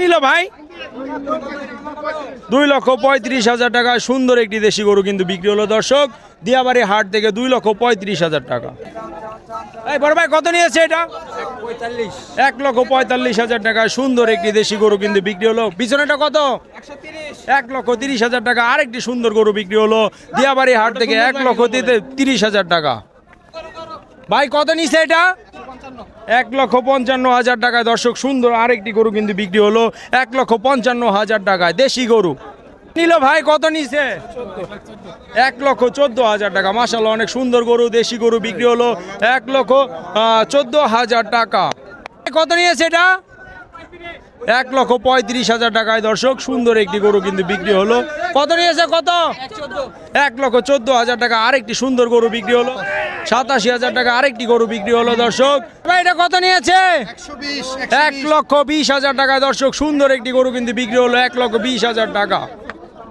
নিল ভাই? 2,35,000 টাকা সুন্দর একটি দেশি গরু কিন্তু বিক্রি হলো দর্শক দিয়াবাড়ি হাট থেকে 2,35,000 টাকা। এই বড় ভাই কত নিয়েছে এটা? 1,45,000 টাকা সুন্দর একটি দেশি গরু কিন্তু বিক্রি হলো। পিছনেটা কত? 1,30,000 টাকা আরেকটি সুন্দর গরু বিক্রি হলো দিয়াবাড়ি হাট থেকে 1,30,000 টাকা। ভাই কত নিছে এটা? 1,55,000 টাকায় দর্শক সুন্দর আরেকটি গরু কিন্তু বিক্রি হলো 1,55,000 টাকায় দেশি গরু নিল। ভাই কত নিছে? 1,14,000 টাকা। মাশাআল্লাহ অনেক সুন্দর গরু দেশি গরু বিক্রি হলো 1,14,000 টাকা। কত নিয়েছে এটা? 1,35,000 টাকায় দর্শক সুন্দর একটি গরু কিন্তু বিক্রি হলো। কত নিয়েছে? কত? 1,14,000 টাকা আরেকটি সুন্দর গরু বিক্রি হলো। 87,000 টাকা আরেকটি গরু বিক্রি হলো দর্শক। ভাই এটা কত নিয়েছে? 1,20,000 টাকায় দর্শক সুন্দর একটি গরু কিন্তু বিক্রি হলো 1,20,000 টাকা।